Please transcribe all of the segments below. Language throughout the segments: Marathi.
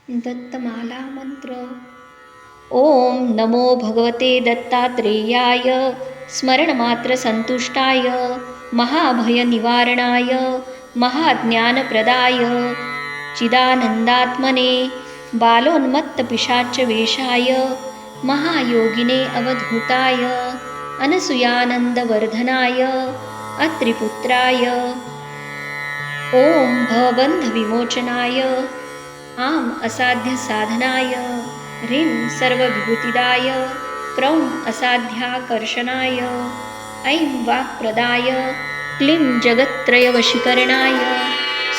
दत्तमाला मंत्र. ओम नमो भगवते दत्तात्रेयाय स्मरणमात्र संतुष्टाय महाभयनिवारणाय महाज्ञानप्रदाय चिदानंदात्मने बालोन्मत्तपिशाचवेषाय महायोगिने अवधूताय अनसूयानन्दवर्धनाय अत्रिपुत्राय ओम भवबन्धविमोचनाय आम असाध्यसाधनाय ह्रीं सर्वविभूतिदाय क्रौं असाध्याकर्षणाय ऐं वाक्प्रदाय क्लीं जगत्त्रयवशीकरणाय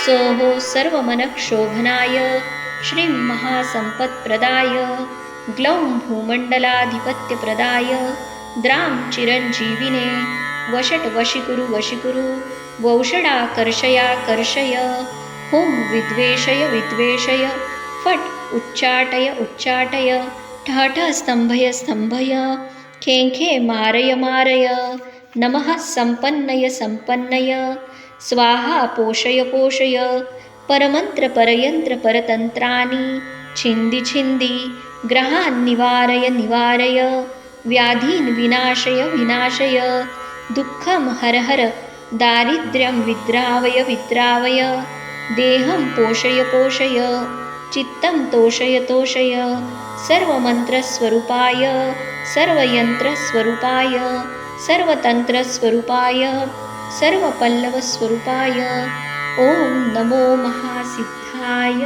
सौः सर्वमनःक्षोभनाय श्रीं महासम्पत्प्रदाय ग्लौं भूमण्डलाधिपत्यप्रदाय द्रां चिरञ्जीविने वशटवशीकुरु वशीकुरु वौषडाकर्षयाकर्षय हुं विद्वेषय विद्वेषय फट् उच्चाटय उच्चाटय ठठ स्तंभय स्तंभय खे खे मारय मारय नमः संपन्नय संपन्नय स्वाहा पोषय पोषय परमंत्र परयंत्र परतंत्राणि छिंदी छिंदी ग्रहान् निवारय निवारय व्याधीन् विनाशय विनाशय दुःखं हर हर दारिद्र्यं विद्रावय विद्रावय देहं पोषय पोषय चित्तं तोषय तोषय सर्वमन्त्रस्वरूपाय सर्वयन्त्रस्वरूपाय सर्वतन्त्रस्वरूपाय सर्वपल्लवस्वरूपाय ॐ नमो महासिद्धाय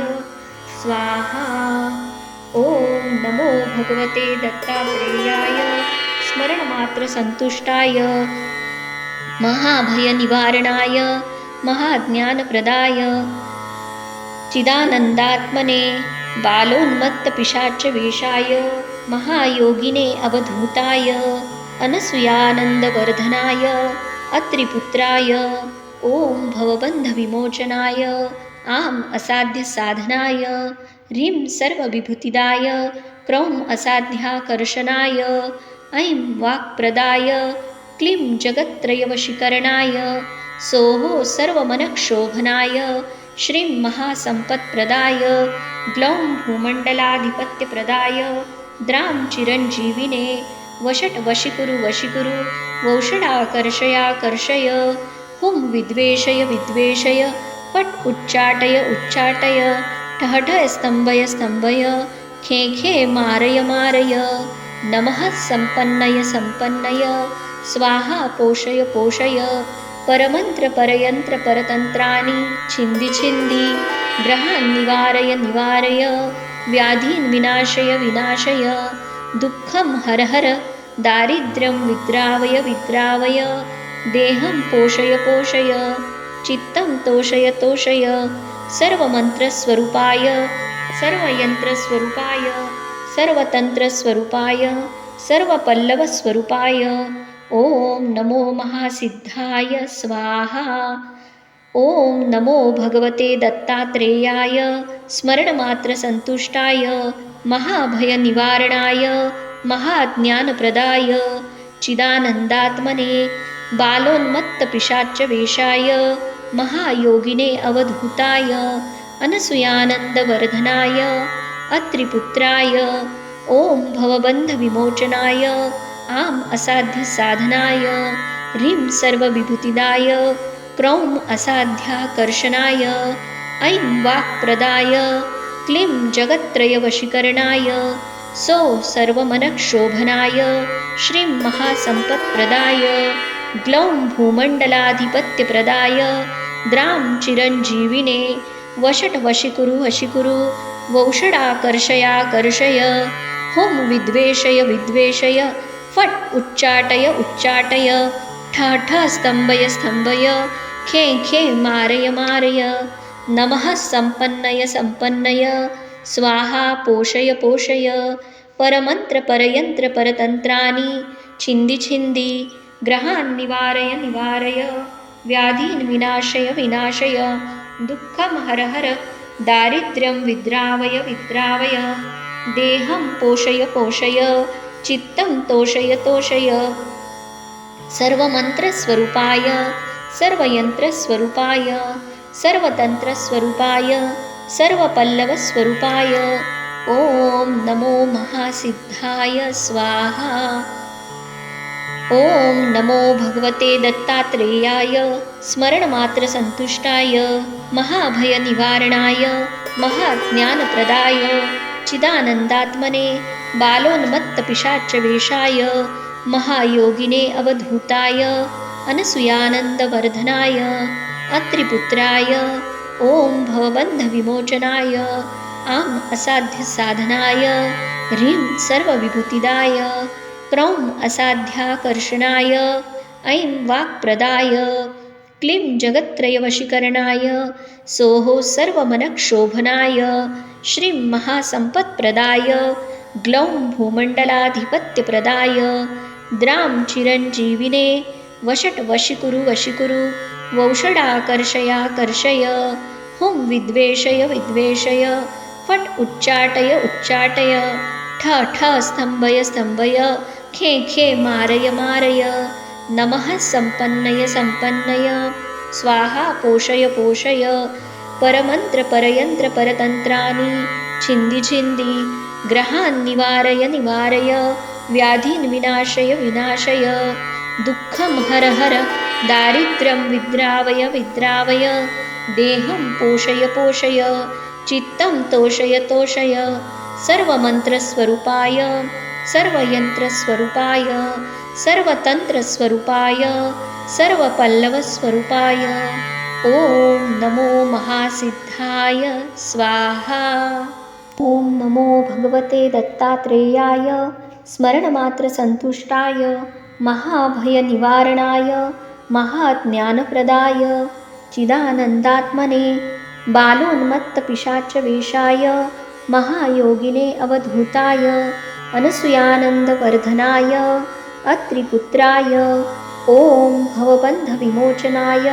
स्वाहा. ॐ नमो भगवते दत्तात्रेयाय स्मरणमात्रसन्तुष्टाय महाभयनिवारणाय महाज्ञानप्रदाय चिदानन्दात्मने बालोन्मत्तपिशाचवेषाय महायोगिने अवधूताय अनसूयानन्दवर्धनाय अत्रिपुत्राय ॐ भवबन्धविमोचनाय आम् असाध्यसाधनाय ह्रीं सर्वविभूतिदाय क्रौं असाध्याकर्षणाय ऐं वाक्प्रदाय क्लीं जगत्त्रयवशीकरणाय सौः सर्वमनःक्षोभनाय श्रीं महासम्पत्प्रदाय ग्लौं भूमण्डलाधिपत्यप्रदाय द्रां चिरञ्जीविने वशटवशीकुरु वशीकुरु वौषडाकर्षयाकर्षय हुं विद्वेषय विद्वेषय फट् उच्चाटय उच्चाटय ठठ स्तंभय स्तंभय खे खे मारय मारय नमः संपन्नय संपन्नय स्वाहा पोषय पोषय परमंत्र परयंत्र परतंत्राणि छिंदी छिंदी ग्रहान् निवारय निवारय व्याधीन् विनाशय विनाशय दुःखं हर हर दारिद्र्यं विद्रावय विद्रावय देहं पोषय पोषय चित्तं तोषय तोषय सर्वमन्त्रस्वरूपाय सर्वयन्त्रस्वरूपाय सर्वतन्त्रस्वरूपाय सर्वपल्लवस्वरूपाय ॐ नमो महासिद्धाय स्वाहा. ॐ नमो भगवते दत्तात्रेयाय स्मरणमात्रसन्तुष्टाय महाभयनिवारणाय महाज्ञानप्रदाय चिदानन्दात्मने बालोन्मत्तपिशाचवेषाय महायोगिने अवधूताय अनसूयानन्दवर्धनाय अत्रिपुत्राय ॐ भवबन्धविमोचनाय आम् असाध्यसाधनाय ह्रीं सर्वविभूतिदाय क्रौं असाध्याकर्षणाय ऐं वाक्प्रदाय क्लीं जगत्त्रयवशीकरणाय सौः सर्वमनःक्षोभनाय श्रीं महासम्पत्प्रदाय ग्लौं भूमण्डलाधिपत्यप्रदाय द्रां चिरञ्जीविने वशटवशीकुरु वशीकुरु वौषडाकर्षयाकर्षय हुं विद्वेषय विद्वेषय फट् उच्चाटय उच्चाटय ठठ स्तंभय स्तंभय खे खे मारय मारय नमः संपन्नय संपन्नय स्वाहा पोषय पोषय परमंत्र परयंत्र परतंत्राणि छिंदी छिंदी ग्रहान् निवारय निवारय व्याधीन् विनाशय विनाशय दुःखं हर हर दारिद्र्यं विद्रावय विद्रावय देहं पोषय पोषय चित्तं तोषय तोषय सर्वमन्त्रस्वरूपाय सर्वयन्त्रस्वरूपाय सर्वतन्त्रस्वरूपाय सर्वपल्लवस्वरूपाय ॐ नमो महासिद्धाय स्वाहा। ॐ नमो भगवते दत्तात्रेयाय स्मरणमात्रसन्तुष्टाय महाभयनिवारणाय महाज्ञानप्रदाय चिदानन्दात्मने बालोन्मत्तपिशाचवेषाय महायोगिने अवधूताय अनसूयानन्दवर्धनाय अत्रिपुत्राय ॐ भवबन्धविमोचनाय आम् असाध्यसाधनाय ह्रीं सर्वविभूतिदाय क्रौं असाध्याकर्षणाय ऐं वाक्प्रदाय क्लीं जगत्त्रयवशीकरणाय सौः सर्वमनक्षोभनाय श्रीं महासम्पत्प्रदाय ग्लौं भूमण्डलाधिपत्यप्रदाय द्रां चिरञ्जीविने वषट् वशीकुरु वशीकुरु वौषडाकर्षयाकर्षय हुं विद्वेषय विद्वेषय फट् उच्चाटय उच्चाटय ठ ठ स्तम्भय स्तम्भय खे खे मारय मारय नमः सम्पन्नय सम्पन्नय स्वाहा पोषय पोषय परमन्त्र परयन्त्र परतन्त्राणि छिन्दि छिन्दि ग्रहान् निवारय निवारय व्याधीन् विनाशय विनाशय दुःखं हर हर दारिद्र्यं विद्रावय विद्रावय देहं पोषय पोषय चित्तं तोषय तोषय सर्वमन्त्रस्वरूपाय सर्वयन्त्रस्वरूपाय सर्वतन्त्रस्वरूपाय सर्वपल्लवस्वरूपाय ॐ नमो महासिद्धाय स्वाहा। ॐ नमो भगवते दत्तात्रेयाय स्मरणमात्रसन्तुष्टाय महाभयनिवारणाय महाज्ञानप्रदाय चिदानन्दात्मने बालोन्मत्तपिशाचवेषाय महायोगिने अवधूताय अनसूयानन्दवर्धनाय अत्रिपुत्राय ॐ भवबन्धविमोचनाय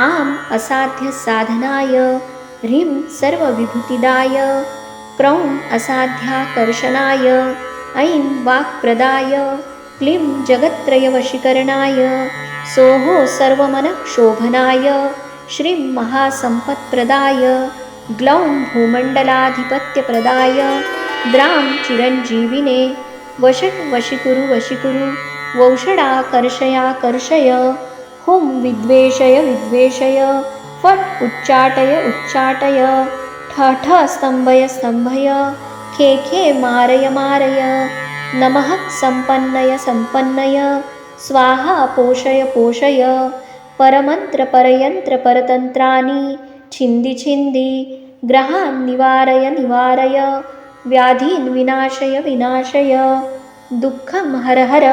आम् असाध्यसाधनाय ह्रीं सर्वविभूतिदाय क्रौं असाध्याकर्षणाय ऐं वाक्प्रदाय क्लीं जगत्त्रयवशीकरणाय सौः सर्वमनक्षोभनाय श्रीं महासम्पत्प्रदाय ग्लौं भूमण्डलाधिपत्यप्रदाय द्रां चिरञ्जीविने वषट् वशीकुरु वशीकुरु वौषडाकर्षयाकर्षय हुं विद्वेषय विद्वेषय फट् उच्चाटय उच्चाटय ठ ठ स्तम्भय स्तम्भय खे खे मारय मारय नमः सम्पन्नय सम्पन्नय स्वाहा पोषय पोषय परमन्त्र परयन्त्र परतन्त्राणि छिन्दि छिन्दि ग्रहान् निवारय निवारय व्याधीन् विनाशय विनाशय दुःखं हर हर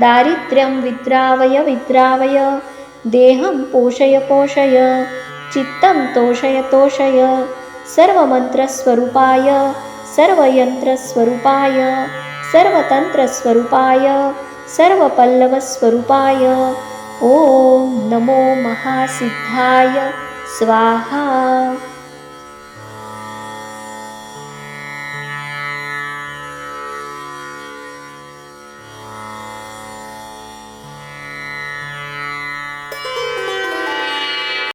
दारिद्र्यं विद्रावय विद्रावय देहं पोषय पोषय चित्तं तोषय तोषय सर्वमन्त्रस्वरूपाय सर्वयन्त्रस्वरूपाय सर्वतन्त्रस्वरूपाय सर्वपल्लवस्वरूपाय ॐ नमो महासिद्धाय स्वाहा।